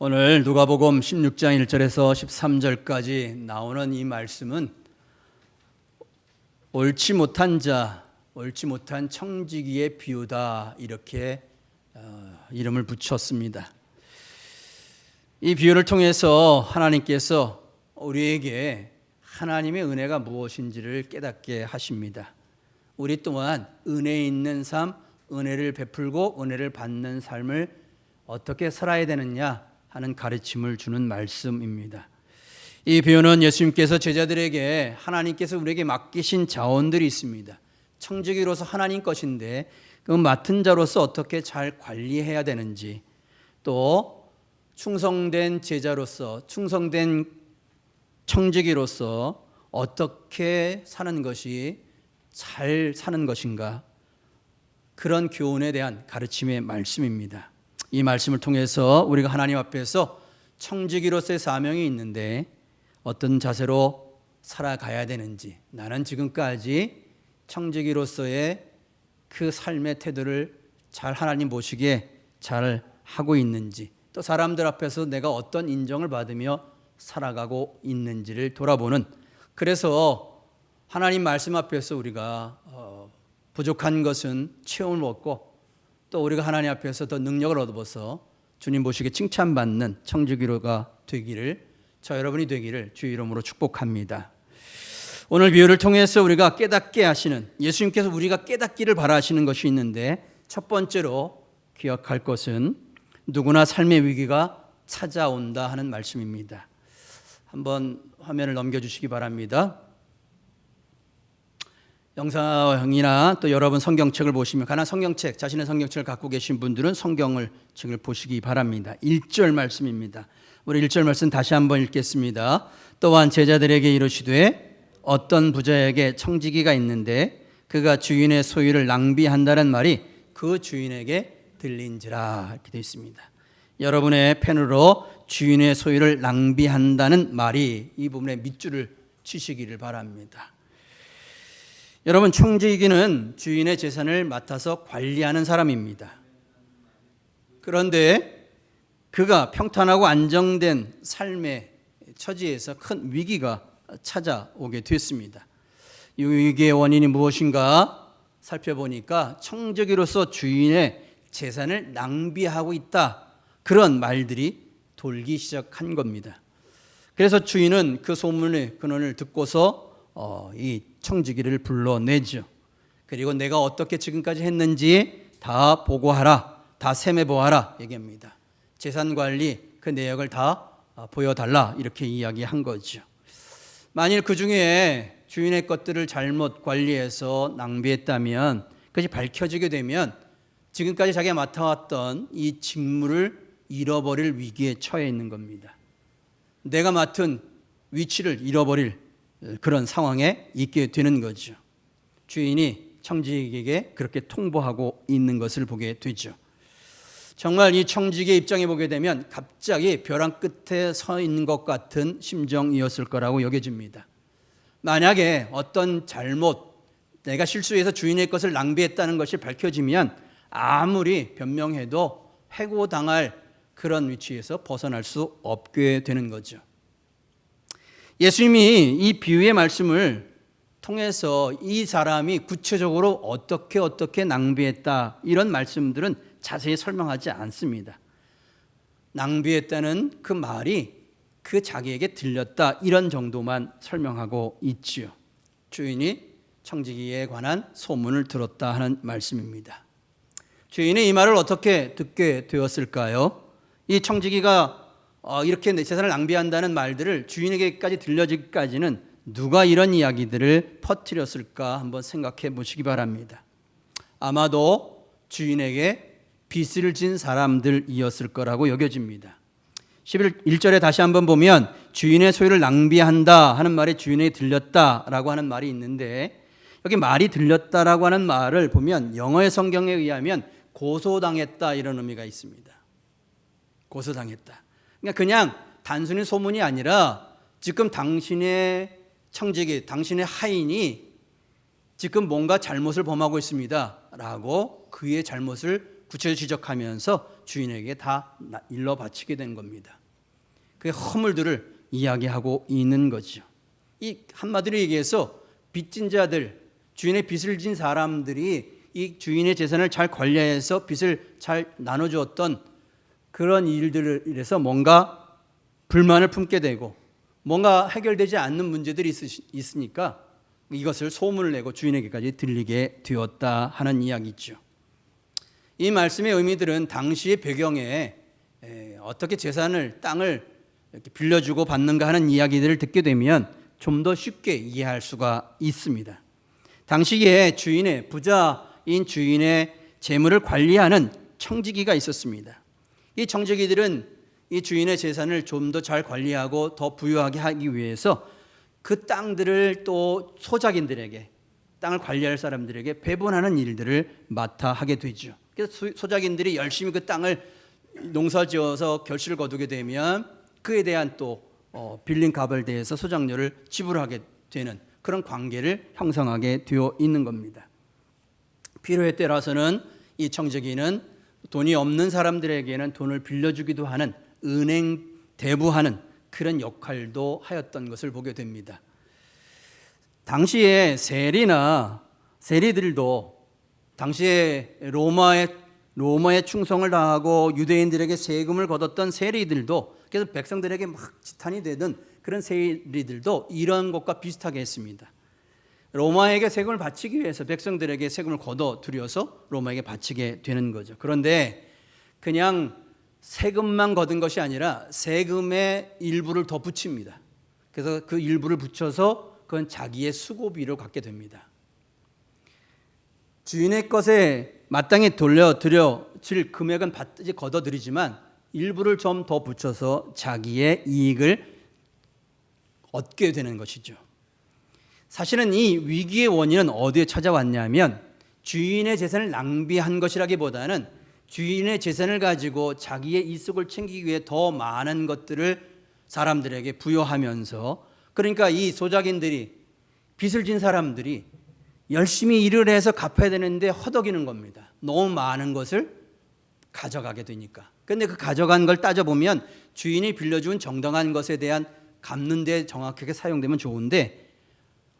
오늘 누가복음 16장 1절에서 13절까지 나오는 이 말씀은 옳지 못한 자, 옳지 못한 청지기의 비유다, 이렇게 이름을 붙였습니다. 이 비유를 통해서 하나님께서 우리에게 하나님의 은혜가 무엇인지를 깨닫게 하십니다. 우리 또한 은혜 있는 삶, 은혜를 베풀고 은혜를 받는 삶을 어떻게 살아야 되느냐 하는 가르침을 주는 말씀입니다. 이 비유는 예수님께서 제자들에게 하나님께서 우리에게 맡기신 자원들이 있습니다. 청지기로서 하나님 것인데 그 맡은 자로서 어떻게 잘 관리해야 되는지, 또 충성된 제자로서, 충성된 청지기로서 어떻게 사는 것이 잘 사는 것인가, 그런 교훈에 대한 가르침의 말씀입니다. 이 말씀을 통해서 우리가 하나님 앞에서 청지기로서의 사명이 있는데 어떤 자세로 살아가야 되는지, 나는 지금까지 청지기로서의 그 삶의 태도를 잘 하나님 보시기에 잘 하고 있는지, 또 사람들 앞에서 내가 어떤 인정을 받으며 살아가고 있는지를 돌아보는, 그래서 하나님 말씀 앞에서 우리가 부족한 것은 체험을 얻고 또 우리가 하나님 앞에서 더 능력을 얻어서 주님 보시기에 칭찬받는 청지기로가 되기를, 저 여러분이 되기를 주의 이름으로 축복합니다. 오늘 비유를 통해서 우리가 깨닫게 하시는, 예수님께서 우리가 깨닫기를 바라시는 것이 있는데, 첫 번째로 기억할 것은 누구나 삶의 위기가 찾아온다 하는 말씀입니다. 한번 화면을 넘겨주시기 바랍니다. 영상이나 또 여러분 성경책을 보시면, 가난 성경책, 자신의 성경책을 갖고 계신 분들은 성경책을 보시기 바랍니다. 1절 말씀입니다. 우리 1절 말씀 다시 한번 읽겠습니다. 또한 제자들에게 이르시되 어떤 부자에게 청지기가 있는데 그가 주인의 소유를 낭비한다는 말이 그 주인에게 들린지라, 이렇게 되어 있습니다. 여러분의 펜으로 주인의 소유를 낭비한다는 말이, 이 부분에 밑줄을 치시기를 바랍니다. 여러분, 청지기는 주인의 재산을 맡아서 관리하는 사람입니다. 그런데 그가 평탄하고 안정된 삶의 처지에서 큰 위기가 찾아오게 됐습니다. 이 위기의 원인이 무엇인가 살펴보니까 청지기로서 주인의 재산을 낭비하고 있다, 그런 말들이 돌기 시작한 겁니다. 그래서 주인은 그 소문의 근원을 듣고서 이 청지기를 불러내죠. 그리고 내가 어떻게 지금까지 했는지 다 보고하라, 다 세매보아라 얘기합니다. 재산관리 그 내역을 다 보여달라, 이렇게 이야기한 거죠. 만일 그 중에 주인의 것들을 잘못 관리해서 낭비했다면, 그것이 밝혀지게 되면 지금까지 자기가 맡아왔던 이 직무를 잃어버릴 위기에 처해 있는 겁니다. 내가 맡은 위치를 잃어버릴 그런 상황에 있게 되는 거죠. 주인이 청지기에게 그렇게 통보하고 있는 것을 보게 되죠. 정말 이 청지기의 입장에 보게 되면 갑자기 벼랑 끝에 서 있는 것 같은 심정이었을 거라고 여겨집니다. 만약에 어떤 잘못, 내가 실수해서 주인의 것을 낭비했다는 것이 밝혀지면 아무리 변명해도 해고당할 그런 위치에서 벗어날 수 없게 되는 거죠. 예수님이 이 비유의 말씀을 통해서 이 사람이 구체적으로 어떻게 낭비했다, 이런 말씀들은 자세히 설명하지 않습니다. 낭비했다는 그 말이 그 자기에게 들렸다, 이런 정도만 설명하고 있지요. 주인이 청지기에 관한 소문을 들었다 하는 말씀입니다. 주인이 이 말을 어떻게 듣게 되었을까요? 이 청지기가 이렇게 내 재산을 낭비한다는 말들을 주인에게까지 들려지기까지는 누가 이런 이야기들을 퍼뜨렸을까 한번 생각해 보시기 바랍니다. 아마도 주인에게 빚을 진 사람들이었을 거라고 여겨집니다. 11절에 다시 한번 보면 주인의 소유를 낭비한다 하는 말이 주인에게 들렸다라고 하는 말이 있는데, 여기 말이 들렸다라고 하는 말을 보면 영어의 성경에 의하면 고소당했다, 이런 의미가 있습니다. 고소당했다. 그러니까 그냥 단순히 소문이 아니라 지금 당신의 청지기, 당신의 하인이 지금 뭔가 잘못을 범하고 있습니다 라고 그의 잘못을 구체적으로 지적하면서 주인에게 다 일러 바치게 된 겁니다. 그 허물들을 이야기하고 있는 거죠. 이 한마디로 얘기해서 빚진 자들, 주인의 빚을 진 사람들이 이 주인의 재산을 잘 관리해서 빚을 잘 나눠주었던 그런 일들에서 뭔가 불만을 품게 되고 뭔가 해결되지 않는 문제들이 있으니까 이것을 소문을 내고 주인에게까지 들리게 되었다 하는 이야기죠. 이 말씀의 의미들은 당시의 배경에 어떻게 재산을, 땅을 이렇게 빌려주고 받는가 하는 이야기들을 듣게 되면 좀 더 쉽게 이해할 수가 있습니다. 당시에 주인의, 부자인 주인의 재물을 관리하는 청지기가 있었습니다. 이 청지기들은 이 주인의 재산을 좀 더 잘 관리하고 더 부유하게 하기 위해서 그 땅들을 또 소작인들에게, 땅을 관리할 사람들에게 배분하는 일들을 맡아 하게 되죠. 그래서 소작인들이 열심히 그 땅을 농사지어서 결실을 거두게 되면 그에 대한 또 빌린 값을 대해서 소작료를 지불하게 되는 그런 관계를 형성하게 되어 있는 겁니다. 필요에 따라서는 이 청지기는 돈이 없는 사람들에게는 돈을 빌려주기도 하는 은행 대부하는 그런 역할도 하였던 것을 보게 됩니다. 당시에 세리들도 당시에 로마에 충성을 다하고 유대인들에게 세금을 걷었던 세리들도, 그래서 백성들에게 막 지탄이 되던 그런 세리들도 이런 것과 비슷하게 했습니다. 로마에게 세금을 바치기 위해서 백성들에게 세금을 걷어 들여서 로마에게 바치게 되는 거죠. 그런데 그냥 세금만 걷은 것이 아니라 세금의 일부를 더 붙입니다. 그래서 그 일부를 붙여서 그건 자기의 수고비로 갖게 됩니다. 주인의 것에 마땅히 돌려드려질 금액은 걷어들이지만 일부를 좀 더 붙여서 자기의 이익을 얻게 되는 것이죠. 사실은 이 위기의 원인은 어디에 찾아왔냐면 주인의 재산을 낭비한 것이라기보다는 주인의 재산을 가지고 자기의 이속을 챙기기 위해 더 많은 것들을 사람들에게 부여하면서, 그러니까 이 소작인들이, 빚을 진 사람들이 열심히 일을 해서 갚아야 되는데 허덕이는 겁니다. 너무 많은 것을 가져가게 되니까. 그런데 그 가져간 걸 따져보면 주인이 빌려준 정당한 것에 대한 갚는 데 정확하게 사용되면 좋은데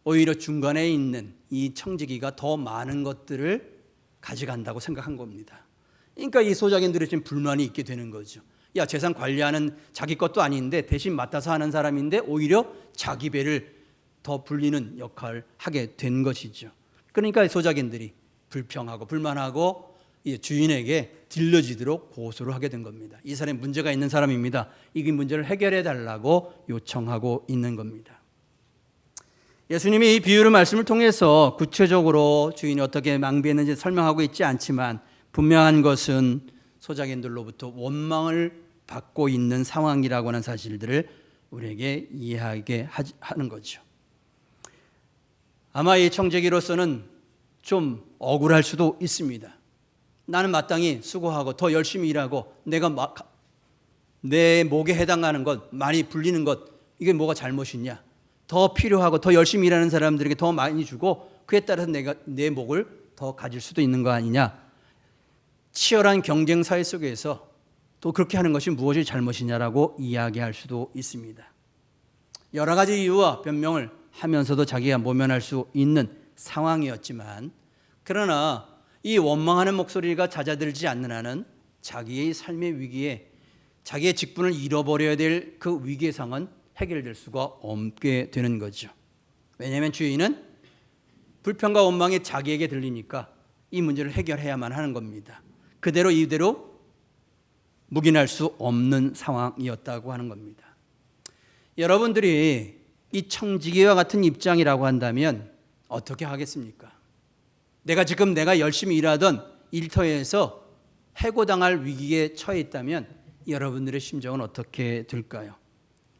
오히려 중간에 있는 이 청지기가 더 많은 것들을 가져간다고 생각한 겁니다. 그러니까 이 소작인들이 지금 불만이 있게 되는 거죠. 야, 재산 관리하는 자기 것도 아닌데 대신 맡아서 하는 사람인데 오히려 자기 배를 더 불리는 역할을 하게 된 것이죠. 그러니까 소작인들이 불평하고 불만하고 주인에게 들려지도록 고소를 하게 된 겁니다. 이 사람이 문제가 있는 사람입니다. 이 문제를 해결해 달라고 요청하고 있는 겁니다. 예수님이 이 비유의 말씀을 통해서 구체적으로 주인이 어떻게 낭비했는지 설명하고 있지 않지만 분명한 것은 소작인들로부터 원망을 받고 있는 상황이라고 하는 사실들을 우리에게 이해하게 하는 거죠. 아마 이 청지기로서는 좀 억울할 수도 있습니다. 나는 마땅히 수고하고 더 열심히 일하고 내가 내 목에 해당하는 것, 많이 불리는 것, 이게 뭐가 잘못이냐? 더 필요하고 더 열심히 일하는 사람들에게 더 많이 주고 그에 따라서 내가 내 목을 더 가질 수도 있는 거 아니냐? 치열한 경쟁 사회 속에서 또 그렇게 하는 것이 무엇이 잘못이냐라고 이야기할 수도 있습니다. 여러 가지 이유와 변명을 하면서도 자기가 모면할 수 있는 상황이었지만, 그러나 이 원망하는 목소리가 잦아들지 않는 한은 자기의 삶의 위기에 자기의 직분을 잃어버려야 될 그 위기의 상황은 해결될 수가 없게 되는 거죠. 왜냐하면 주인은 불평과 원망이 자기에게 들리니까 이 문제를 해결해야만 하는 겁니다. 그대로 이대로 묵인할 수 없는 상황이었다고 하는 겁니다. 여러분들이 이 청지기와 같은 입장이라고 한다면 어떻게 하겠습니까? 내가 열심히 일하던 일터에서 해고당할 위기에 처해 있다면 여러분들의 심정은 어떻게 될까요?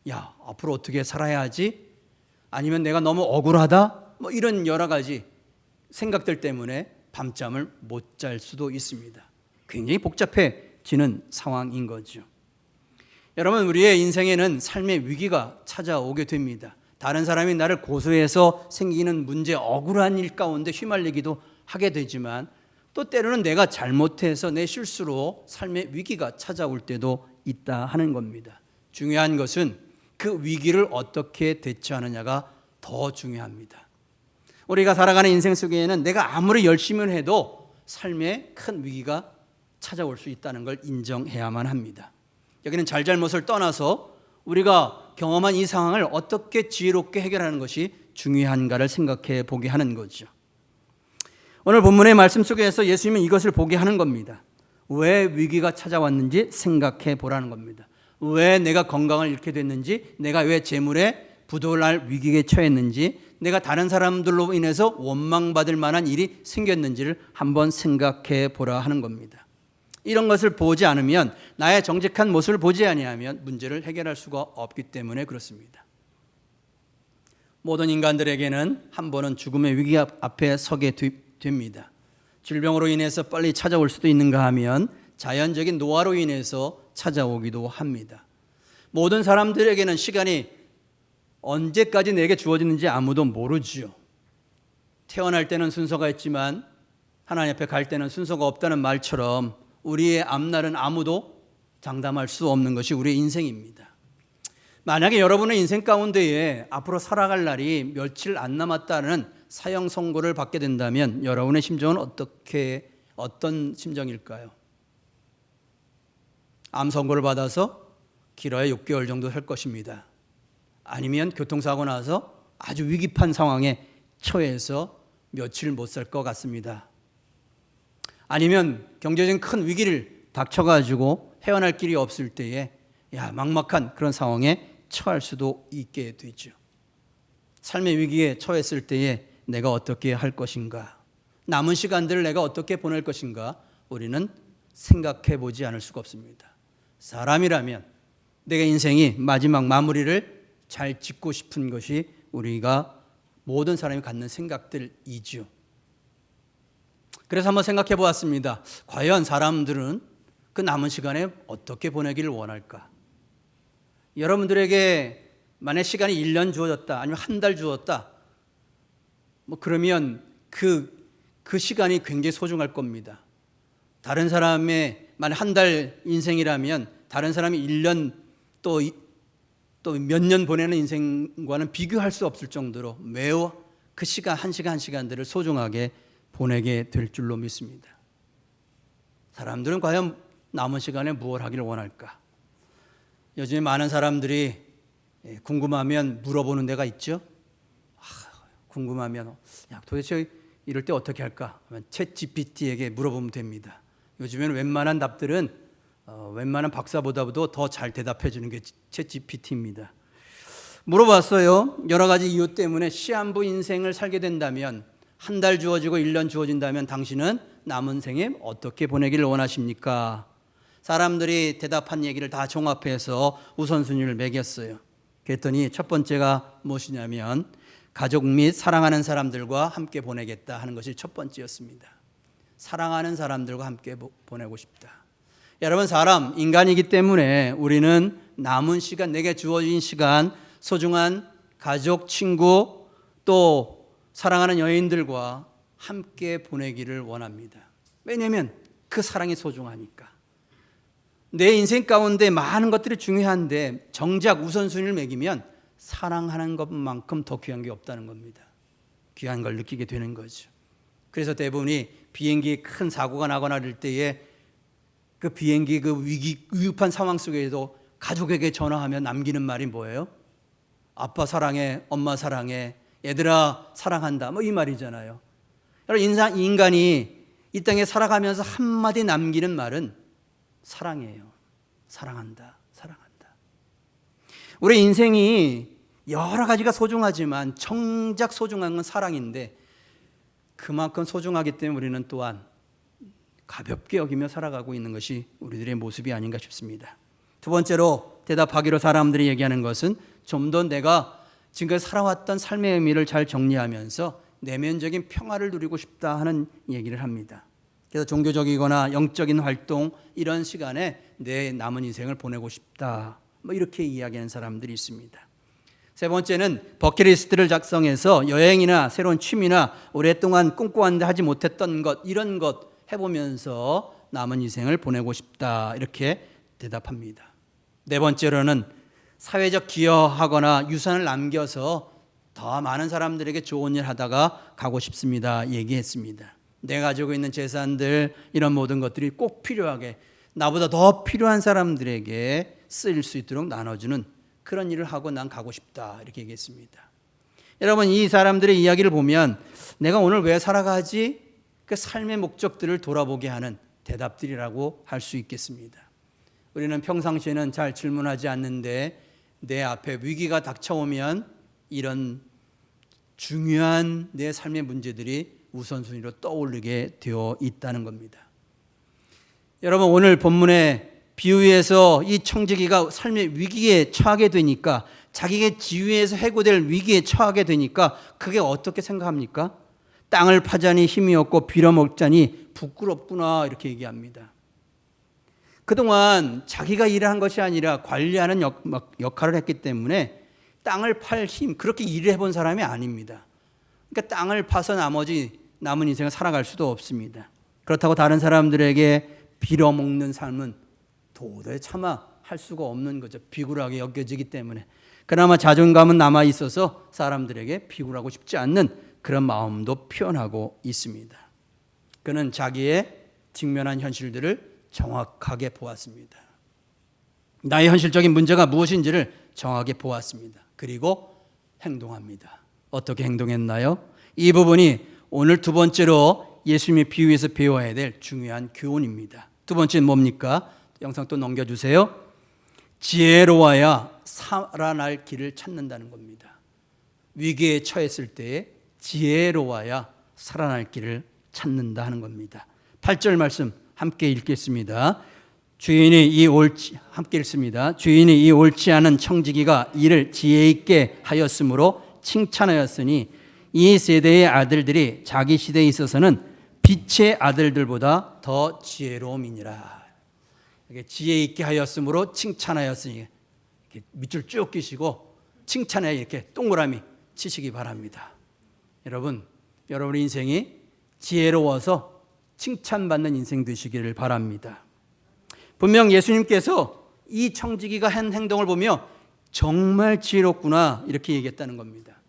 야, 앞으로 어떻게 살아야 하지? 아니면 내가 너무 억울하다? 이런 여러 가지 생각들 때문에 밤잠을 못 잘 수도 있습니다. 굉장히 복잡해지는 상황인 거죠. 여러분, 우리의 인생에는 삶의 위기가 찾아오게 됩니다. 다른 사람이 나를 고소해서 생기는 문제, 억울한 일 가운데 휘말리기도 하게 되지만 또 때로는 내가 잘못해서 내 실수로 삶의 위기가 찾아올 때도 있다 하는 겁니다. 중요한 것은 그 위기를 어떻게 대처하느냐가 더 중요합니다. 우리가 살아가는 인생 속에는 내가 아무리 열심히 해도 삶에 큰 위기가 찾아올 수 있다는 걸 인정해야만 합니다. 여기는 잘잘못을 떠나서 우리가 경험한 이 상황을 어떻게 지혜롭게 해결하는 것이 중요한가를 생각해 보게 하는 거죠. 오늘 본문의 말씀 속에서 예수님은 이것을 보게 하는 겁니다. 왜 위기가 찾아왔는지 생각해 보라는 겁니다. 왜 내가 건강을 잃게 됐는지, 내가 왜 재물에 부도날 위기에 처했는지, 내가 다른 사람들로 인해서 원망받을 만한 일이 생겼는지를 한번 생각해 보라 하는 겁니다. 이런 것을 보지 않으면, 나의 정직한 모습을 보지 아니하면 문제를 해결할 수가 없기 때문에 그렇습니다. 모든 인간들에게는 한 번은 죽음의 위기 앞에 서게 됩니다. 질병으로 인해서 빨리 찾아올 수도 있는가 하면 자연적인 노화로 인해서 찾아오기도 합니다. 모든 사람들에게는 시간이 언제까지 내게 주어지는지 아무도 모르지요. 태어날 때는 순서가 있지만 하나님 앞에 갈 때는 순서가 없다는 말처럼 우리의 앞날은 아무도 장담할 수 없는 것이 우리의 인생입니다. 만약에 여러분의 인생 가운데에 앞으로 살아갈 날이 며칠 안 남았다는 사형 선고를 받게 된다면 여러분의 심정은 어떤 심정일까요? 암 선고를 받아서 길어야 6개월 정도 살 것입니다. 아니면 교통사고 나서 아주 위급한 상황에 처해서 며칠 못 살 것 같습니다. 아니면 경제적인 큰 위기를 닥쳐가지고 헤어날 길이 없을 때에 막막한 그런 상황에 처할 수도 있게 되죠. 삶의 위기에 처했을 때에 내가 어떻게 할 것인가, 남은 시간들을 내가 어떻게 보낼 것인가 우리는 생각해 보지 않을 수가 없습니다. 사람이라면 내가 인생이 마지막 마무리를 잘 짓고 싶은 것이 우리가 모든 사람이 갖는 생각들이죠. 그래서 한번 생각해 보았습니다. 과연 사람들은 그 남은 시간에 어떻게 보내기를 원할까? 여러분들에게 만약 시간이 1년 주어졌다, 아니면 한 달 주어졌다, 그러면 그 시간이 굉장히 소중할 겁니다. 다른 사람의 만약 한 달 인생이라면 다른 사람이 1년 또 몇 년 보내는 인생과는 비교할 수 없을 정도로 매우 그 시간 한 시간들을 소중하게 보내게 될 줄로 믿습니다. 사람들은 과연 남은 시간에 무엇을 하기를 원할까? 요즘에 많은 사람들이 궁금하면 물어보는 데가 있죠. 궁금하면 도대체 이럴 때 어떻게 할까? 하면 챗 GPT에게 물어보면 됩니다. 요즘에는 웬만한 답들은 웬만한 박사보다도 더 잘 대답해 주는 게 챗 GPT입니다. 물어봤어요. 여러 가지 이유 때문에 시한부 인생을 살게 된다면, 한 달 주어지고 1년 주어진다면 당신은 남은 생에 어떻게 보내기를 원하십니까? 사람들이 대답한 얘기를 다 종합해서 우선순위를 매겼어요. 그랬더니 첫 번째가 무엇이냐면 가족 및 사랑하는 사람들과 함께 보내겠다 하는 것이 첫 번째였습니다. 사랑하는 사람들과 함께 보내고 싶다. 여러분, 인간이기 때문에 우리는 남은 시간, 내게 주어진 시간, 소중한 가족, 친구, 또 사랑하는 연인들과 함께 보내기를 원합니다. 왜냐하면 그 사랑이 소중하니까. 내 인생 가운데 많은 것들이 중요한데 정작 우선순위를 매기면 사랑하는 것만큼 더 귀한 게 없다는 겁니다. 귀한 걸 느끼게 되는 거죠. 그래서 대부분이 비행기에 큰 사고가 나거나 이럴 때에 그 비행기 그 위급한 상황 속에도 가족에게 전화하면 남기는 말이 뭐예요? 아빠 사랑해, 엄마 사랑해, 얘들아 사랑한다, 이 말이잖아요. 여러분, 인간이 이 땅에 살아가면서 한마디 남기는 말은 사랑이에요. 사랑한다, 사랑한다. 우리 인생이 여러 가지가 소중하지만 정작 소중한 건 사랑인데 그만큼 소중하기 때문에 우리는 또한 가볍게 여기며 살아가고 있는 것이 우리들의 모습이 아닌가 싶습니다. 두 번째로 대답하기로 사람들이 얘기하는 것은 좀 더 내가 지금까지 살아왔던 삶의 의미를 잘 정리하면서 내면적인 평화를 누리고 싶다 하는 얘기를 합니다. 그래서 종교적이거나 영적인 활동 이런 시간에 내 남은 인생을 보내고 싶다, 이렇게 이야기하는 사람들이 있습니다. 세 번째는 버킷리스트를 작성해서 여행이나 새로운 취미나 오랫동안 꿈꿔왔는데 하지 못했던 것, 이런 것 해보면서 남은 인생을 보내고 싶다 이렇게 대답합니다. 네 번째로는 사회적 기여하거나 유산을 남겨서 더 많은 사람들에게 좋은 일 하다가 가고 싶습니다 얘기했습니다. 내가 가지고 있는 재산들 이런 모든 것들이 꼭 필요하게 나보다 더 필요한 사람들에게 쓰일 수 있도록 나눠주는 그런 일을 하고 난 가고 싶다 이렇게 얘기했습니다. 여러분 이 사람들의 이야기를 보면 내가 오늘 왜 살아가지? 그 삶의 목적들을 돌아보게 하는 대답들이라고 할 수 있겠습니다. 우리는 평상시에는 잘 질문하지 않는데 내 앞에 위기가 닥쳐오면 이런 중요한 내 삶의 문제들이 우선순위로 떠오르게 되어 있다는 겁니다. 여러분 오늘 본문의 비유에서 이 청지기가 삶의 위기에 처하게 되니까 자기의 지위에서 해고될 위기에 처하게 되니까 그게 어떻게 생각합니까? 땅을 파자니 힘이 없고 빌어먹자니 부끄럽구나 이렇게 얘기합니다. 그동안 자기가 일을 한 것이 아니라 관리하는 역할을 했기 때문에 땅을 팔 힘 그렇게 일을 해본 사람이 아닙니다. 그러니까 땅을 파서 나머지 남은 인생을 살아갈 수도 없습니다. 그렇다고 다른 사람들에게 빌어먹는 삶은 도저히 차마 할 수가 없는 거죠. 비굴하게 여겨지기 때문에. 그나마 자존감은 남아 있어서 사람들에게 비굴하고 싶지 않는 그런 마음도 표현하고 있습니다. 그는 자기의 직면한 현실들을 정확하게 보았습니다. 나의 현실적인 문제가 무엇인지를 정확하게 보았습니다. 그리고 행동합니다. 어떻게 행동했나요? 이 부분이 오늘 두 번째로 예수님의 비유에서 배워야 될 중요한 교훈입니다. 두 번째는 뭡니까? 영상 또 넘겨주세요. 지혜로워야 살아날 길을 찾는다는 겁니다. 위기에 처했을 때에 지혜로워야 살아날 길을 찾는다 하는 겁니다. 8절 말씀 함께 읽겠습니다. 함께 읽습니다. 주인이 이 옳지 않은 청지기가 이를 지혜 있게 하였으므로 칭찬하였으니 이 세대의 아들들이 자기 시대에 있어서는 빛의 아들들보다 더 지혜로움이니라. 지혜 있게 하였으므로 칭찬하였으니 이렇게 밑줄 쭉 끼시고 칭찬에 이렇게 동그라미 치시기 바랍니다. 여러분 인생이 지혜로워서 칭찬받는 인생 되시기를 바랍니다. 분명 예수님께서 이 청지기가 한 행동을 보며 정말 지혜롭구나 이렇게 얘기했다는 겁니다.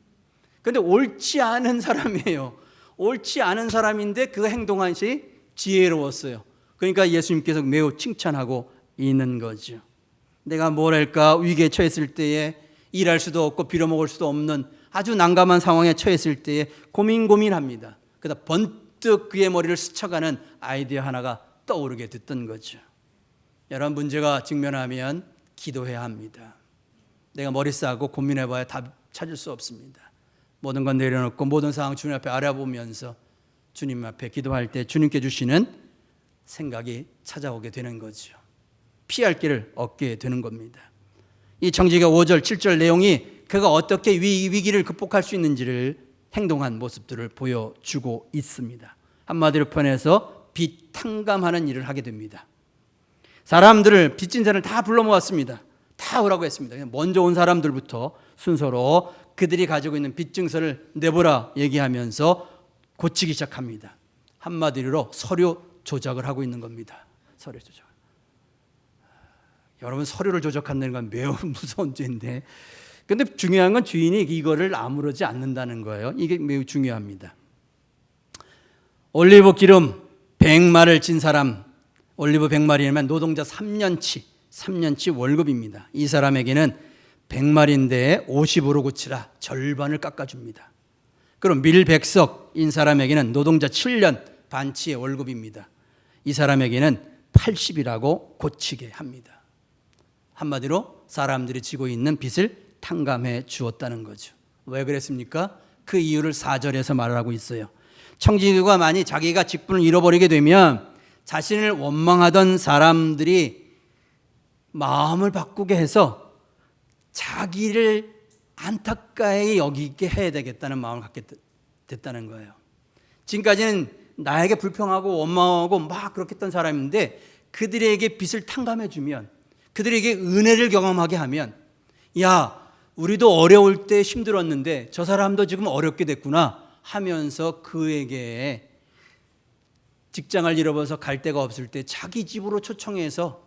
그런데 옳지 않은 사람이에요. 옳지 않은 사람인데 그 행동한 것이 지혜로웠어요. 그러니까 예수님께서 매우 칭찬하고 있는 거죠. 내가 뭘 할까 위기에 처했을 때에 일할 수도 없고 빌어먹을 수도 없는 아주 난감한 상황에 처했을 때에 고민합니다. 그러다 번뜩 그의 머리를 스쳐가는 아이디어 하나가 떠오르게 됐던 거죠. 여러분 문제가 직면하면 기도해야 합니다. 내가 머리 싸고 고민해봐야 답 찾을 수 없습니다. 모든 건 내려놓고 모든 상황 주님 앞에 알아보면서 주님 앞에 기도할 때 주님께 주시는 생각이 찾아오게 되는 거죠. 피할 길을 얻게 되는 겁니다. 이 청지기가 5절, 7절 내용이 그가 어떻게 위기를 극복할 수 있는지를 행동한 모습들을 보여주고 있습니다. 한마디로 표현해서 빚 탕감하는 일을 하게 됩니다. 사람들을 빚진 자를 다 불러 모았습니다. 다 오라고 했습니다. 먼저 온 사람들부터 순서로 그들이 가지고 있는 빚 증서를 내보라 얘기하면서 고치기 시작합니다. 한마디로 서류 조작을 하고 있는 겁니다. 서류 조작. 여러분 서류를 조작한다는 건 매우 무서운 죄인데 근데 중요한 건 주인이 이거를 아무러지 않는다는 거예요. 이게 매우 중요합니다. 올리브 기름 100마를 진 사람 올리브 100마리면 노동자 3년치 월급입니다. 이 사람에게는 100마리인데 50으로 고치라 절반을 깎아줍니다. 그럼 밀 100석인 사람에게는 노동자 7년 반치의 월급입니다. 이 사람에게는 80이라고 고치게 합니다. 한마디로 사람들이 지고 있는 빚을 탕감해 주었다는 거죠. 왜 그랬습니까? 그 이유를 4절에서 말하고 있어요. 청지기가 만약 자기가 직분을 잃어버리게 되면 자신을 원망하던 사람들이 마음을 바꾸게 해서 자기를 안타까이 여기게 해야 되겠다는 마음을 갖게 됐다는 거예요. 지금까지는 나에게 불평하고 원망하고 막 그렇게 했던 사람인데 그들에게 빚을 탕감해 주면 그들에게 은혜를 경험하게 하면 야 우리도 어려울 때 힘들었는데 저 사람도 지금 어렵게 됐구나 하면서 그에게 직장을 잃어버려서 갈 데가 없을 때 자기 집으로 초청해서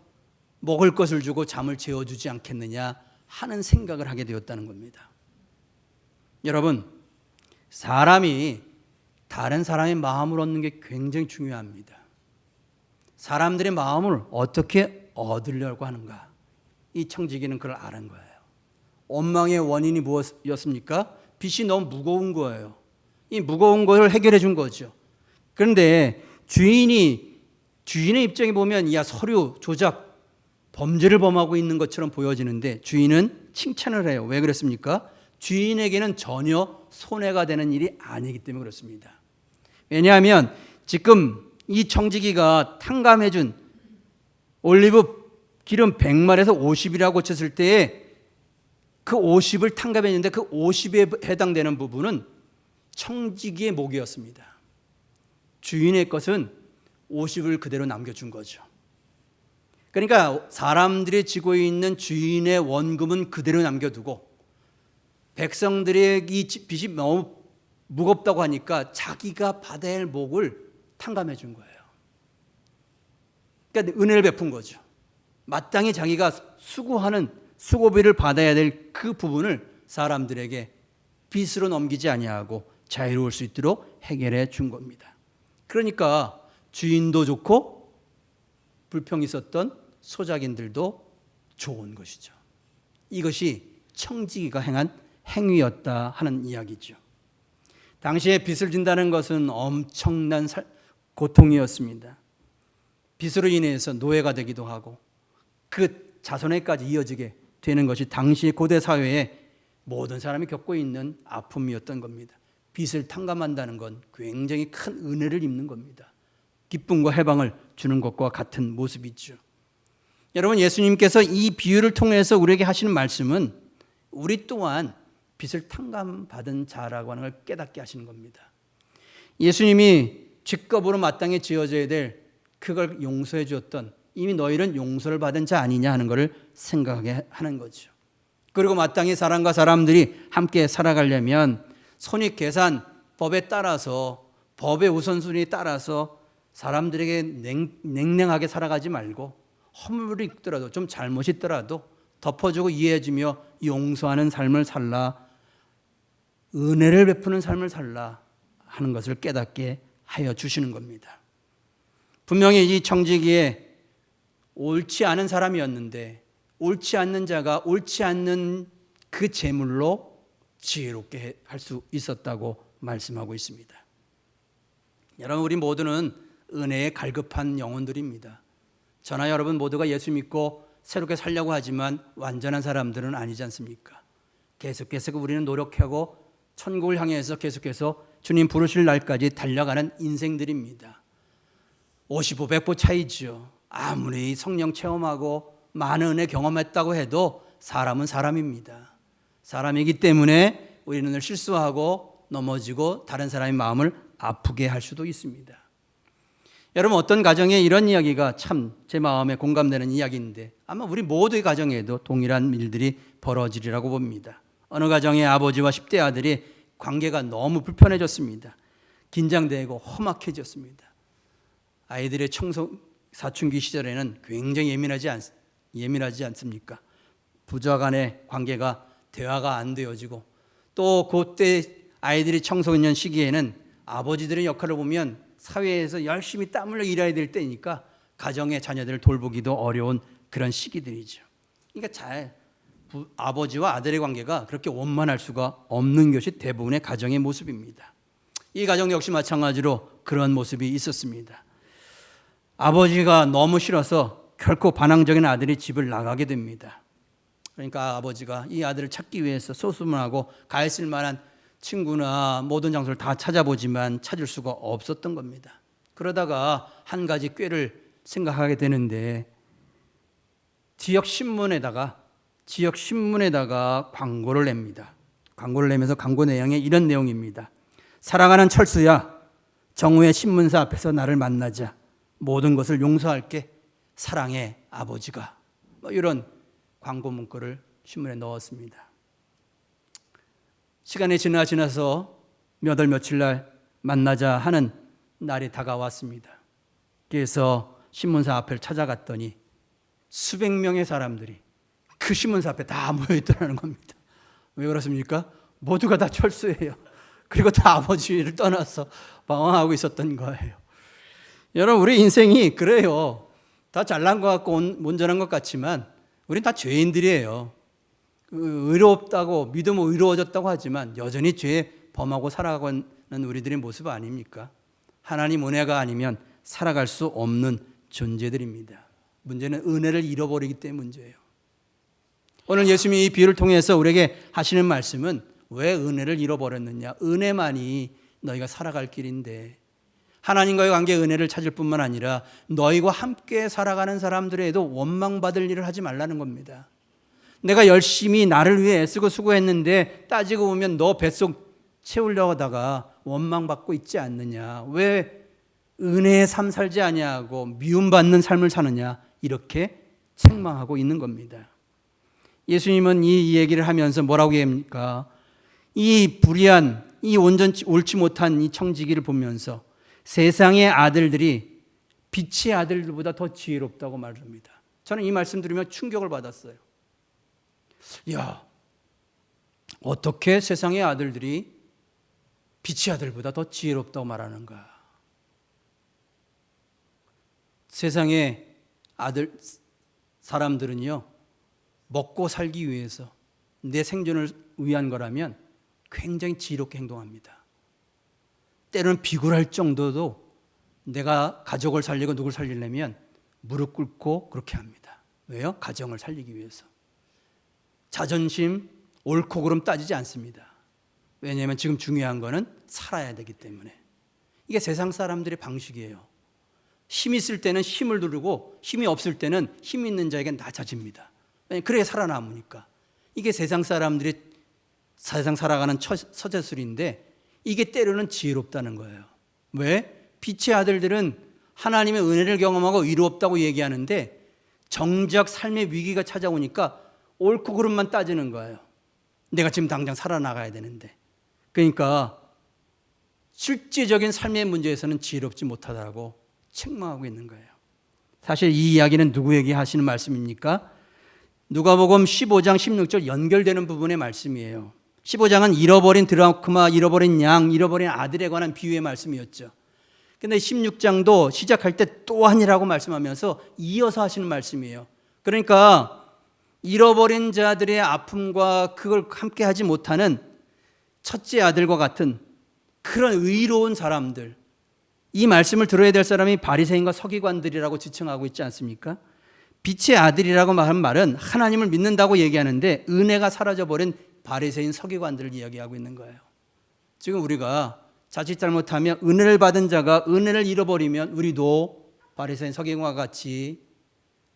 먹을 것을 주고 잠을 재워주지 않겠느냐 하는 생각을 하게 되었다는 겁니다. 여러분, 사람이 다른 사람의 마음을 얻는 게 굉장히 중요합니다. 사람들의 마음을 어떻게 얻으려고 하는가? 이 청지기는 그걸 아는 거예요. 원망의 원인이 무엇이었습니까? 빚이 너무 무거운 거예요. 이 무거운 것을 해결해 준 거죠. 그런데 주인의 입장에 보면 야, 서류 조작, 범죄를 범하고 있는 것처럼 보여지는데 주인은 칭찬을 해요. 왜 그랬습니까? 주인에게는 전혀 손해가 되는 일이 아니기 때문에 그렇습니다. 왜냐하면 지금 이 청지기가 탕감해준 올리브 기름 100말에서 50이라고 쳤을 때에 그 50을 탕감했는데 그 50에 해당되는 부분은 청지기의 목이었습니다. 주인의 것은 50을 그대로 남겨준 거죠. 그러니까 사람들이 지고 있는 주인의 원금은 그대로 남겨두고 백성들의 이 빚이 너무 무겁다고 하니까 자기가 받아야 할 목을 탕감해 준 거예요. 그러니까 은혜를 베푼 거죠. 마땅히 자기가 수고하는 수고비를 받아야 될 그 부분을 사람들에게 빚으로 넘기지 아니하고 자유로울 수 있도록 해결해 준 겁니다. 그러니까 주인도 좋고 불평이 있었던 소작인들도 좋은 것이죠. 이것이 청지기가 행한 행위였다 하는 이야기죠. 당시에 빚을 진다는 것은 엄청난 고통이었습니다. 빚으로 인해서 노예가 되기도 하고 그 자손에까지 이어지게 되는 것이 당시 고대 사회에 모든 사람이 겪고 있는 아픔이었던 겁니다. 빚을 탕감한다는 건 굉장히 큰 은혜를 입는 겁니다. 기쁨과 해방을 주는 것과 같은 모습이죠. 여러분, 예수님께서 이 비유를 통해서 우리에게 하시는 말씀은 우리 또한 빚을 탕감받은 자라고 하는 걸 깨닫게 하시는 겁니다. 예수님이 죗값으로 마땅히 지어져야 될 그걸 용서해 주었던 이미 너희는 용서를 받은 자 아니냐 하는 것을 생각하게 하는 거죠. 그리고 마땅히 사람과 사람들이 함께 살아가려면 손익계산법에 따라서 법의 우선순위에 따라서 사람들에게 냉랭하게 살아가지 말고 허물이 있더라도 좀 잘못이 있더라도 덮어주고 이해해주며 용서하는 삶을 살라, 은혜를 베푸는 삶을 살라 하는 것을 깨닫게 하여 주시는 겁니다. 분명히 이 청지기에 옳지 않은 사람이었는데 옳지 않는 자가 옳지 않는 그 재물로 지혜롭게 할 수 있었다고 말씀하고 있습니다. 여러분, 우리 모두는 은혜에 갈급한 영혼들입니다. 저나 여러분 모두가 예수 믿고 새롭게 살려고 하지만 완전한 사람들은 아니지 않습니까? 계속해서 우리는 노력하고 천국을 향해서 계속해서 주님 부르실 날까지 달려가는 인생들입니다. 55, 100보 차이죠. 아무리 성령 체험하고 많은 은혜 경험했다고 해도 사람은 사람입니다. 사람이기 때문에 우리는 늘 실수하고 넘어지고 다른 사람의 마음을 아프게 할 수도 있습니다. 여러분, 어떤 가정에 이런 이야기가 참 제 마음에 공감되는 이야기인데 아마 우리 모두의 가정에도 동일한 일들이 벌어지리라고 봅니다. 어느 가정의 아버지와 10대 아들이 관계가 너무 불편해졌습니다. 긴장되고 험악해졌습니다. 아이들의 사춘기 시절에는 굉장히 예민하지 않습니까? 부자 간의 관계가 대화가 안 되어지고 또 그때 아이들이 청소년 시기에는 아버지들의 역할을 보면 사회에서 열심히 땀 흘려 일해야 될 때니까 가정의 자녀들을 돌보기도 어려운 그런 시기들이죠. 그러니까 아버지와 아들의 관계가 그렇게 원만할 수가 없는 것이 대부분의 가정의 모습입니다. 이 가정 역시 마찬가지로 그런 모습이 있었습니다. 아버지가 너무 싫어서 결코 반항적인 아들이 집을 나가게 됩니다. 그러니까 아버지가 이 아들을 찾기 위해서 소수문하고 가 있을 만한 친구나 모든 장소를 다 찾아보지만 찾을 수가 없었던 겁니다. 그러다가 한 가지 꾀를 생각하게 되는데 지역 신문에다가 광고를 냅니다. 광고를 내면서 광고 내용에 이런 내용입니다. 사랑하는 철수야, 정우의 신문사 앞에서 나를 만나자. 모든 것을 용서할게. 사랑해, 아버지가. 이런 광고 문구를 신문에 넣었습니다. 시간이 지나서 몇 월 며칠 날 만나자 하는 날이 다가왔습니다. 그래서 신문사 앞을 찾아갔더니 수백 명의 사람들이 그 신문사 앞에 다 모여있더라는 겁니다. 왜 그렇습니까? 모두가 다 철수해요. 그리고 다 아버지를 떠나서 방황하고 있었던 거예요. 여러분, 우리 인생이 그래요. 다 잘난 것 같고 온전한 것 같지만 우린 다 죄인들이에요. 의롭다고 믿음은 의로워졌다고 하지만 여전히 죄에 범하고 살아가는 우리들의 모습 아닙니까? 하나님 은혜가 아니면 살아갈 수 없는 존재들입니다. 문제는 은혜를 잃어버리기 때문에 문제예요. 오늘 예수님이 이 비유를 통해서 우리에게 하시는 말씀은 왜 은혜를 잃어버렸느냐? 은혜만이 너희가 살아갈 길인데, 하나님과의 관계의 은혜를 찾을 뿐만 아니라 너희와 함께 살아가는 사람들에도 원망받을 일을 하지 말라는 겁니다. 내가 열심히 나를 위해 애쓰고 수고했는데 따지고 보면 너 뱃속 채우려고 하다가 원망받고 있지 않느냐? 왜 은혜의 삶 살지 아니하고 미움받는 삶을 사느냐? 이렇게 책망하고 있는 겁니다. 예수님은 이 얘기를 하면서 뭐라고 얘기합니까? 이 불의한, 이 온전치 옳지 못한 이 청지기를 보면서 세상의 아들들이 빛의 아들들보다 더 지혜롭다고 말합니다. 저는 이 말씀 들으며 충격을 받았어요. 야, 어떻게 세상의 아들들이 빛의 아들보다 더 지혜롭다고 말하는가? 세상의 아들 사람들은요, 먹고 살기 위해서 내 생존을 위한 거라면 굉장히 지혜롭게 행동합니다. 때로는 비굴할 정도도 내가 가족을 살리고 누굴 살리려면 무릎 꿇고 그렇게 합니다. 왜요? 가정을 살리기 위해서. 자존심, 옳고 그름 따지지 않습니다. 왜냐하면 지금 중요한 거는 살아야 되기 때문에. 이게 세상 사람들의 방식이에요. 힘 있을 때는 힘을 두르고 힘이 없을 때는 힘 있는 자에게 낮아집니다. 그래야 살아남으니까. 이게 세상 사람들이 세상 살아가는 서재술인데 이게 때로는 지혜롭다는 거예요. 왜? 빛의 아들들은 하나님의 은혜를 경험하고 의롭다고 얘기하는데 정작 삶의 위기가 찾아오니까 옳고 그름만 따지는 거예요. 내가 지금 당장 살아나가야 되는데. 그러니까 실제적인 삶의 문제에서는 지혜롭지 못하다고 책망하고 있는 거예요. 사실 이 이야기는 누구에게 하시는 말씀입니까? 누가복음 15장 16절 연결되는 부분의 말씀이에요. 15장은 잃어버린 드라크마, 잃어버린 양, 잃어버린 아들에 관한 비유의 말씀이었죠. 그런데 16장도 시작할 때 또한이라고 말씀하면서 이어서 하시는 말씀이에요. 그러니까 잃어버린 자들의 아픔과 그걸 함께 하지 못하는 첫째 아들과 같은 그런 의로운 사람들, 이 말씀을 들어야 될 사람이 바리새인과 서기관들이라고 지칭하고 있지 않습니까? 빛의 아들이라고 말한 말은 하나님을 믿는다고 얘기하는데 은혜가 사라져버린 바리새인 서기관들을 이야기하고 있는 거예요. 지금 우리가 자칫 잘못하면 은혜를 받은 자가 은혜를 잃어버리면 우리도 바리새인 서기관과 같이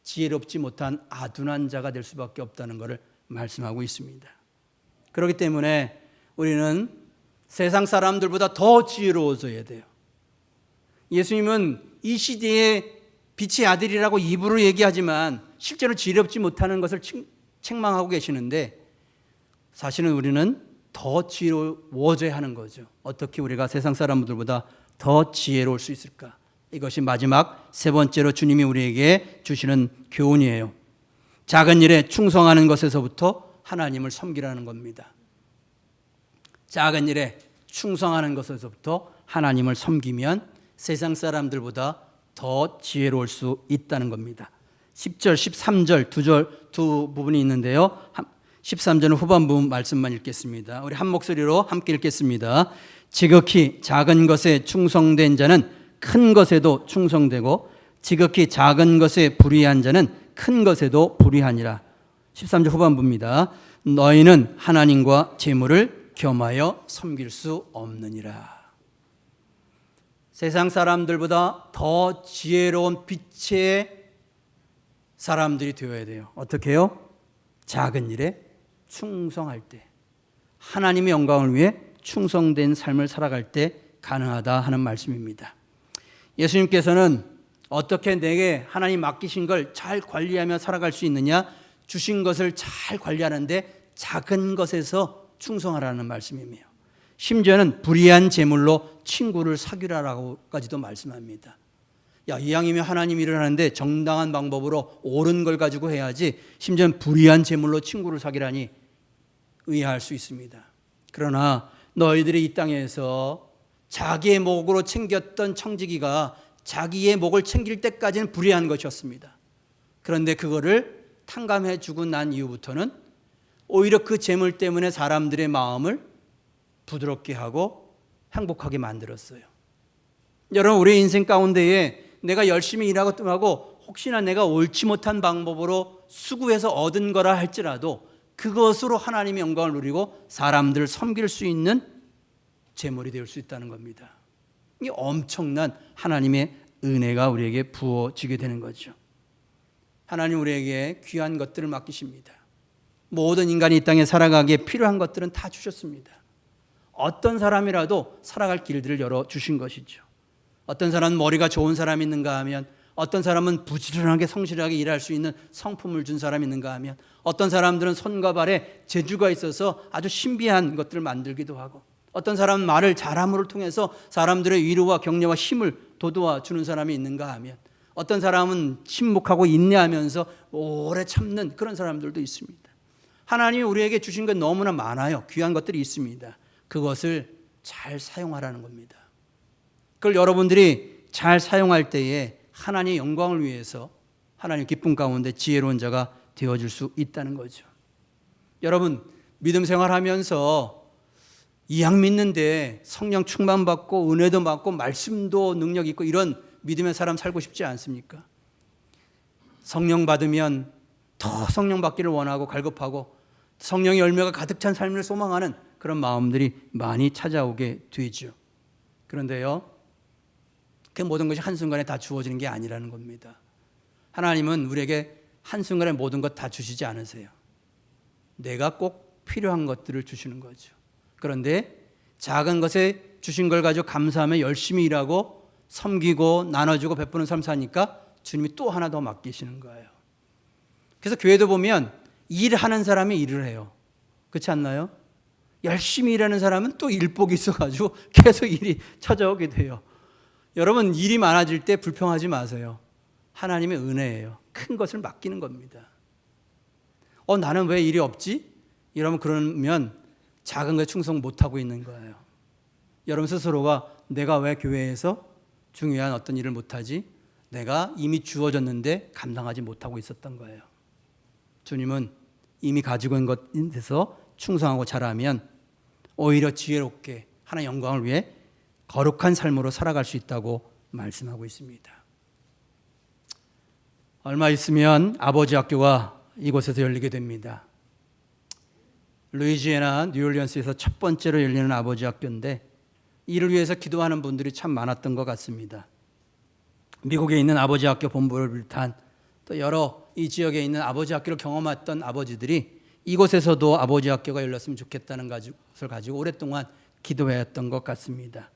지혜롭지 못한 아둔한 자가 될 수밖에 없다는 것을 말씀하고 있습니다. 그렇기 때문에 우리는 세상 사람들보다 더 지혜로워져야 돼요. 예수님은 이 시대의 빛의 아들이라고 입으로 얘기하지만 실제로 지혜롭지 못하는 것을 책망하고 계시는데 사실은 우리는 더 지혜로워져야 하는 거죠. 어떻게 우리가 세상 사람들보다 더 지혜로울 수 있을까? 이것이 마지막 세 번째로 주님이 우리에게 주시는 교훈이에요. 작은 일에 충성하는 것에서부터 하나님을 섬기라는 겁니다. 작은 일에 충성하는 것에서부터 하나님을 섬기면 세상 사람들보다 더 지혜로울 수 있다는 겁니다. 10절, 13절 두 부분이 있는데요. 13절 후반부 말씀만 읽겠습니다. 우리 한 목소리로 함께 읽겠습니다. 지극히 작은 것에 충성된 자는 큰 것에도 충성되고 지극히 작은 것에 불의한 자는 큰 것에도 불의하니라. 13절 후반부입니다. 너희는 하나님과 재물을 겸하여 섬길 수 없느니라. 세상 사람들보다 더 지혜로운 빛의 사람들이 되어야 돼요. 어떻게 해요? 작은 일에 충성할 때, 하나님의 영광을 위해 충성된 삶을 살아갈 때 가능하다 하는 말씀입니다. 예수님께서는 어떻게 내게 하나님 맡기신 걸 잘 관리하며 살아갈 수 있느냐? 주신 것을 잘 관리하는데 작은 것에서 충성하라는 말씀이며 심지어는 불의한 재물로 친구를 사귀라라고까지도 말씀합니다. 야, 이왕이면 하나님 일을 하는데 정당한 방법으로 옳은 걸 가지고 해야지 심지어는 불의한 재물로 친구를 사귀라니 의아할 수 있습니다. 그러나 너희들이 이 땅에서 자기의 목으로 챙겼던 청지기가 자기의 목을 챙길 때까지는 불의한 것이었습니다. 그런데 그거를 탕감해 주고 난 이후부터는 오히려 그 재물 때문에 사람들의 마음을 부드럽게 하고 행복하게 만들었어요. 여러분, 우리 인생 가운데에 내가 열심히 일하고 뜸하고 혹시나 내가 옳지 못한 방법으로 수고해서 얻은 거라 할지라도 그것으로 하나님의 영광을 누리고 사람들을 섬길 수 있는 재물이 될 수 있다는 겁니다. 이 엄청난 하나님의 은혜가 우리에게 부어지게 되는 거죠. 하나님 우리에게 귀한 것들을 맡기십니다. 모든 인간이 이 땅에 살아가기에 필요한 것들은 다 주셨습니다. 어떤 사람이라도 살아갈 길들을 열어주신 것이죠. 어떤 사람은 머리가 좋은 사람이 있는가 하면, 어떤 사람은 부지런하게 성실하게 일할 수 있는 성품을 준 사람이 있는가 하면, 어떤 사람들은 손과 발에 재주가 있어서 아주 신비한 것들을 만들기도 하고, 어떤 사람은 말을 잘함을 통해서 사람들의 위로와 격려와 힘을 돋워 주는 사람이 있는가 하면, 어떤 사람은 침묵하고 인내하면서 오래 참는 그런 사람들도 있습니다. 하나님이 우리에게 주신 건 너무나 많아요. 귀한 것들이 있습니다. 그것을 잘 사용하라는 겁니다. 그걸 여러분들이 잘 사용할 때에 하나님의 영광을 위해서 하나님 기쁨 가운데 지혜로운 자가 되어줄 수 있다는 거죠. 여러분, 믿음 생활하면서 이왕 믿는데 성령 충만받고 은혜도 받고 말씀도 능력 있고 이런 믿음의 사람 살고 싶지 않습니까? 성령 받으면 더 성령 받기를 원하고 갈급하고 성령의 열매가 가득 찬 삶을 소망하는 그런 마음들이 많이 찾아오게 되죠. 그런데요, 그 모든 것이 한순간에 다 주어지는 게 아니라는 겁니다. 하나님은 우리에게 한순간에 모든 것 다 주시지 않으세요. 내가 꼭 필요한 것들을 주시는 거죠. 그런데 작은 것에 주신 걸 가지고 감사하며 열심히 일하고 섬기고 나눠주고 베푸는 삶 사니까 주님이 또 하나 더 맡기시는 거예요. 그래서 교회도 보면 일하는 사람이 일을 해요. 그렇지 않나요? 열심히 일하는 사람은 또 일복이 있어가지고 계속 일이 찾아오게 돼요. 여러분, 일이 많아질 때 불평하지 마세요. 하나님의 은혜예요. 큰 것을 맡기는 겁니다. 나는 왜 일이 없지? 그러면 작은 것에 충성 못하고 있는 거예요. 여러분 스스로가 내가 왜 교회에서 중요한 어떤 일을 못하지? 내가 이미 주어졌는데 감당하지 못하고 있었던 거예요. 주님은 이미 가지고 있는 것에 대해서 충성하고 잘하면 오히려 지혜롭게 하나님의 영광을 위해 거룩한 삶으로 살아갈 수 있다고 말씀하고 있습니다. 얼마 있으면 아버지 학교가 이곳에서 열리게 됩니다. 루이지애나 뉴올리언스에서 첫 번째로 열리는 아버지 학교인데 이를 위해서 기도하는 분들이 참 많았던 것 같습니다. 미국에 있는 아버지 학교 본부를 비롯한 또 여러 이 지역에 있는 아버지 학교를 경험했던 아버지들이 이곳에서도 아버지 학교가 열렸으면 좋겠다는 것을 가지고 오랫동안 기도해왔던 것 같습니다.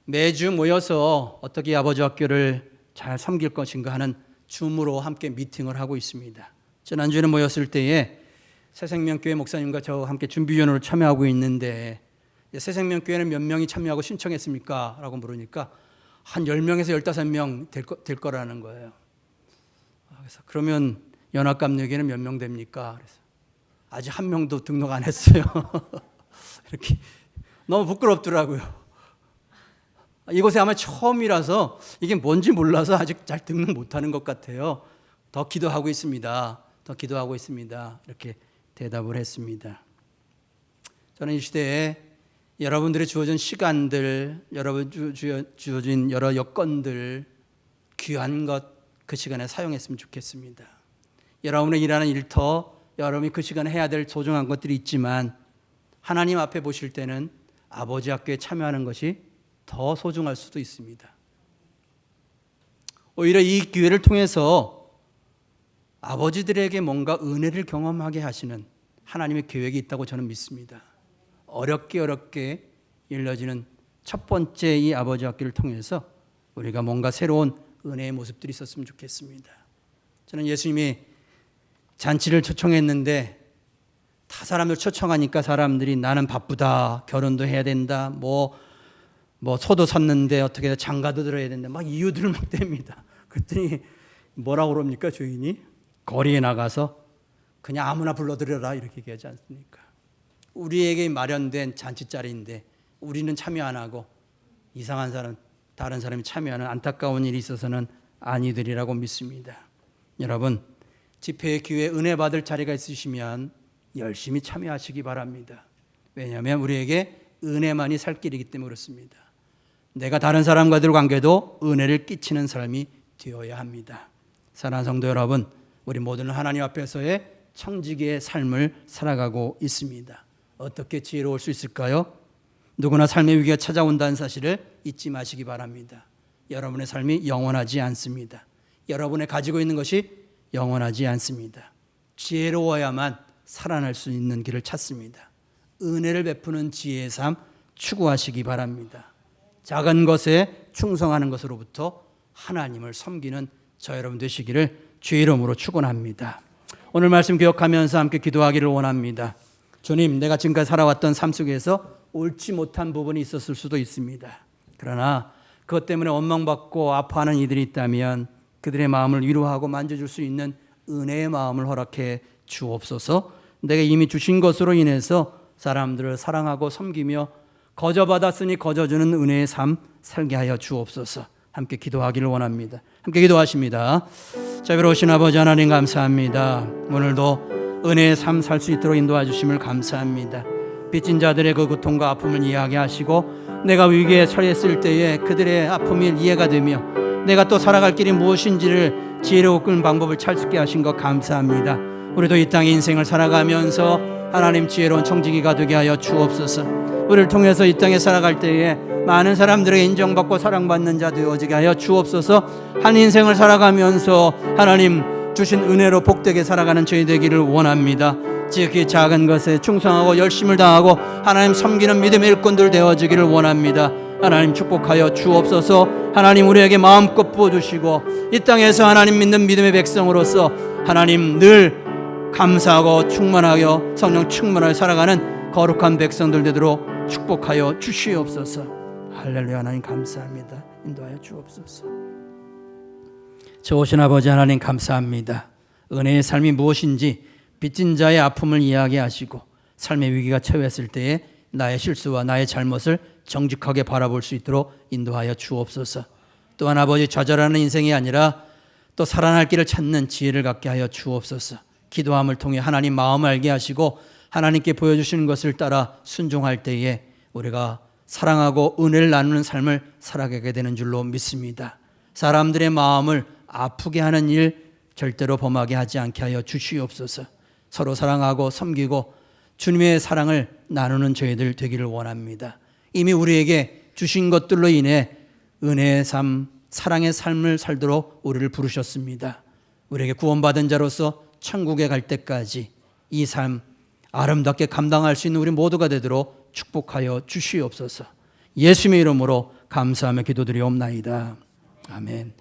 매주 모여서 어떻게 아버지 학교를 잘 섬길 것인가 하는 줌으로 함께 미팅을 하고 있습니다. 지난주에는 모였을 때에 새생명교회 목사님과 저와 함께 준비위원으로 참여하고 있는데 새생명교회는 몇 명이 참여하고 신청했습니까? 라고 물으니까 한 10명에서 15명 될 거라는 거예요. 그래서 그러면 연합감리교회는 몇 명 됩니까? 그래서 아직 한 명도 등록 안 했어요. 이렇게 너무 부끄럽더라고요. 이곳에 아마 처음이라서 이게 뭔지 몰라서 아직 잘 등록 못하는 것 같아요. 더 기도하고 있습니다. 더 기도하고 있습니다. 이렇게 대답을 했습니다. 저는 이 시대에 여러분들이 주어진 시간들, 여러분 주어진 여러 여건들, 귀한 것 그 시간에 사용했으면 좋겠습니다. 여러분의 일하는 일터, 여러분이 그 시간에 해야 될 소중한 것들이 있지만 하나님 앞에 보실 때는 아버지 학교에 참여하는 것이 더 소중할 수도 있습니다. 오히려 이 기회를 통해서 아버지들에게 뭔가 은혜를 경험하게 하시는 하나님의 계획이 있다고 저는 믿습니다. 어렵게 열려지는 첫 번째 이 아버지 학교를 통해서 우리가 뭔가 새로운 은혜의 모습들이 있었으면 좋겠습니다. 저는 예수님이 잔치를 초청했는데 다 사람들 초청하니까 사람들이 나는 바쁘다, 결혼도 해야 된다, 뭐 뭐 소도 샀는데 어떻게 장가도 들어야 되는데 막 이유들을 막 댑니다. 그랬더니 뭐라고 그럽니까 주인이? 거리에 나가서 그냥 아무나 불러들여라 이렇게 얘기하지 않습니까? 우리에게 마련된 잔치자리인데 우리는 참여 안 하고 이상한 사람, 다른 사람이 참여하는 안타까운 일이 있어서는 아니되리라고 믿습니다. 여러분, 집회의 기회에 은혜 받을 자리가 있으시면 열심히 참여하시기 바랍니다. 왜냐하면 우리에게 은혜만이 살 길이기 때문에 그렇습니다. 내가 다른 사람과의 관계도 은혜를 끼치는 사람이 되어야 합니다. 사랑하는 성도 여러분, 우리 모두는 하나님 앞에서의 청지기의 삶을 살아가고 있습니다. 어떻게 지혜로울 수 있을까요? 누구나 삶의 위기가 찾아온다는 사실을 잊지 마시기 바랍니다. 여러분의 삶이 영원하지 않습니다. 여러분이 가지고 있는 것이 영원하지 않습니다. 지혜로워야만 살아날 수 있는 길을 찾습니다. 은혜를 베푸는 지혜의 삶 추구하시기 바랍니다. 작은 것에 충성하는 것으로부터 하나님을 섬기는 저 여러분 되시기를 주의 이름으로 축원합니다. 오늘 말씀 기억하면서 함께 기도하기를 원합니다. 주님, 내가 지금까지 살아왔던 삶 속에서 옳지 못한 부분이 있었을 수도 있습니다. 그러나 그것 때문에 원망받고 아파하는 이들이 있다면 그들의 마음을 위로하고 만져줄 수 있는 은혜의 마음을 허락해 주옵소서. 내가 이미 주신 것으로 인해서 사람들을 사랑하고 섬기며 거저받았으니 거저주는 은혜의 삶 살게 하여 주옵소서. 함께 기도하기를 원합니다. 함께 기도하십니다. 자비로우신 아버지 하나님 감사합니다. 오늘도 은혜의 삶 살 수 있도록 인도해 주심을 감사합니다. 빚진 자들의 그 고통과 아픔을 이야기하시고 내가 위기에 처했을 때에 그들의 아픔이 이해가 되며 내가 또 살아갈 길이 무엇인지를 지혜롭고 끄는 방법을 찾게 하신 것 감사합니다. 우리도 이 땅의 인생을 살아가면서 하나님 지혜로운 청지기가 되게 하여 주옵소서. 우리를 통해서 이 땅에 살아갈 때에 많은 사람들에게 인정받고 사랑받는 자 되어지게 하여 주옵소서. 한 인생을 살아가면서 하나님 주신 은혜로 복되게 살아가는 저희 되기를 원합니다. 지극히 작은 것에 충성하고 열심을 다하고 하나님 섬기는 믿음의 일꾼들 되어지기를 원합니다. 하나님 축복하여 주옵소서. 하나님 우리에게 마음껏 부어주시고 이 땅에서 하나님 믿는 믿음의 백성으로서 하나님 늘 감사하고 충만하여 성령 충만하여 살아가는 거룩한 백성들 되도록 축복하여 주시옵소서. 할렐루야. 하나님 감사합니다. 인도하여 주옵소서. 좋으신 아버지 하나님 감사합니다. 은혜의 삶이 무엇인지 빚진 자의 아픔을 이야기하시고 삶의 위기가 처했을 때에 나의 실수와 나의 잘못을 정직하게 바라볼 수 있도록 인도하여 주옵소서. 또한 아버지 좌절하는 인생이 아니라 또 살아날 길을 찾는 지혜를 갖게 하여 주옵소서. 기도함을 통해 하나님 마음을 알게 하시고 하나님께 보여주시는 것을 따라 순종할 때에 우리가 사랑하고 은혜를 나누는 삶을 살아가게 되는 줄로 믿습니다. 사람들의 마음을 아프게 하는 일 절대로 범하게 하지 않게 하여 주시옵소서. 서로 사랑하고 섬기고 주님의 사랑을 나누는 저희들 되기를 원합니다. 이미 우리에게 주신 것들로 인해 은혜의 삶, 사랑의 삶을 살도록 우리를 부르셨습니다. 우리에게 구원받은 자로서 천국에 갈 때까지 이 삶 아름답게 감당할 수 있는 우리 모두가 되도록 축복하여 주시옵소서. 예수님의 이름으로 감사하며 기도드리옵나이다. 아멘.